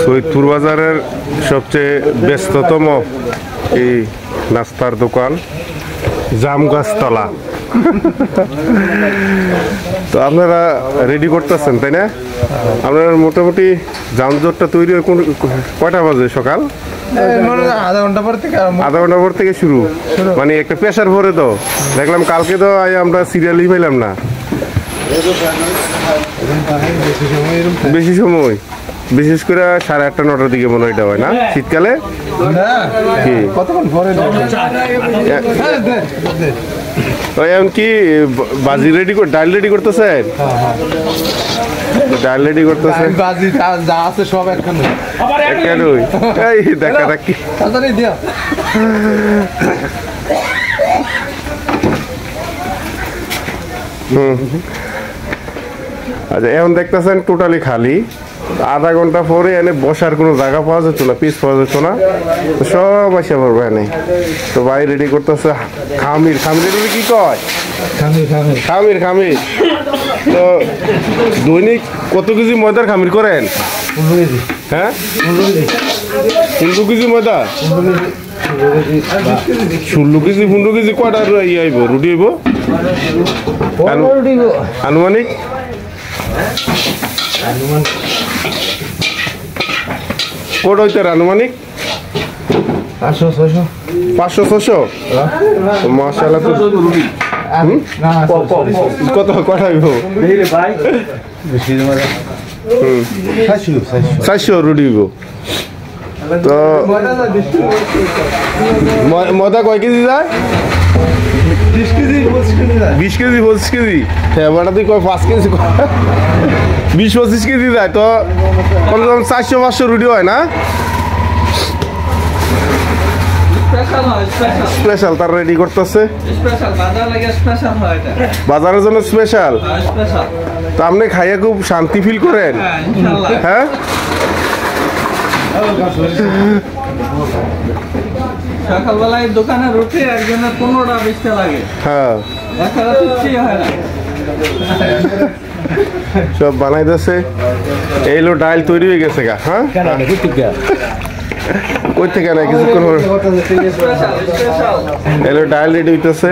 সৈয়দপুর বাজারের সবচেয়ে ব্যস্ততম এই নাস্তার দোকান জামগাছতলা। তো আপনারা রেডি করতেছেন তাই না? আপনারা মোটামুটি যানজটটা তৈরি হয় কয়টা বাজে? সকাল আধা ঘন্টা পর থেকে শুরু, মানে একটা প্রেশার ভরে। তো দেখলাম কালকে তো আমরা সিরিয়ালই পাইলাম না বেশি সময়, বিশেষ করে 8:30 9টার দিকে মনে হয় হয় না শীতকালে। কি এখন কি বাজি রেডি করে ডাল রেডি করতেছেন? ডাল রেডি করতেছেন সব দেখা রাখি। আচ্ছা, এখন দেখতেছেন টোটালি খালি। আধা ঘন্টা পরে এনে বসার কোনো জায়গা পাওয়া যেত না, পিস পাওয়া যেত না, সব আসে পড়বে এনে। তো ভাই রেডি করতেছে খামির। খামির কি কয়? খামির। খামির তো দৈনিক কত কেজি ময়দার খামির করেন? 15 কেজি। হ্যাঁ, 15 কেজি ময়দা। 16 কেজি 15 কেজি কয়টা ইয়ে আইব? রুটি আইব আনুমানিক? কোট হইতে আনুমানিক 500-600। মাশাআল্লাহ। কত কটা হইব? 400 রুটি হইব। তো ময়দা কয় কেজি যায়? 20 কেজি 25 কেজি। হ্যাঁ, বাটা তুই কয় 5 কেজি 20-25 কেজি যায়। তো কমসে কম 400-500 রুটি হয় না? স্পেশাল তার রেডি করতেছে, বাজারের জন্য স্পেশাল। তো আপনি খাইয়া খুব শান্তি ফিল করেন? হ্যাঁ, সকালবেলায় দোকানে রুটি একজনের 15টা-20টা লাগে। হ্যাঁ, সব বানাইতেছে। এইলো ডাল তৈরি হয়ে গেছে গা। হ্যাঁ, কই থেকে না কিছুক্ষণ এলো ডাল রেডি হইতেছে।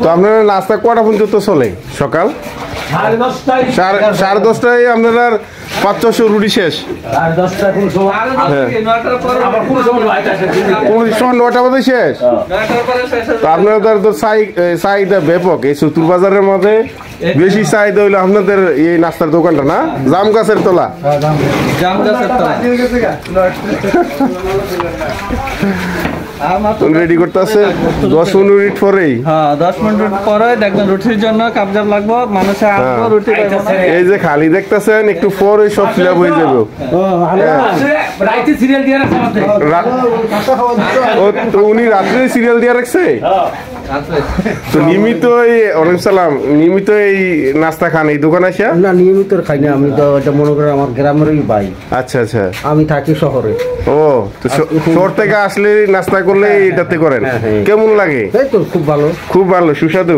তো আপনার নাস্তা কটা পর্যন্ত চলে? সকাল 10:30টায় আপনারা 500 রুটি শেষ। 9টা বাজে শেষ। তো আপনাদের তো চাহিদা ব্যাপক এই সৈয়দপুর বাজারের মধ্যে। বেশি চাহিদা হইলো আপনাদের এই নাস্তার দোকানটা না? জামগাছের তলা। রেডি করতে আছে 10-15 মিনিট পরেই। হ্যাঁ, 10 মিনিট পরে দেখবেন রুটির জন্য কাপজার লাগবে। মানুষে আসবে রুটি পাইবো না। এই যে খালি দেখতেছেন, একটু পরে সব ফিল আপ হয়ে যাবে। রাতে সিরিয়াল দিয়ে রাখছে আমাদের। তো উনি রাত্রে সিরিয়াল দিয়ে রাখছে। তো নিয়মিত নিয়মিত এই নাস্তা খান এই দোকানে আসা? না, নিয়মিত খাই না আমি। তো এটা মনে করেন আমার গ্রামেরই ভাই। আচ্ছা আচ্ছা, আমি থাকি শহরে। ও, তো শহর থেকে আসলে নাস্তা করলে এটাতে করেন? কেমন লাগে? এই তো খুব ভালো, খুব ভালো, সুস্বাদু।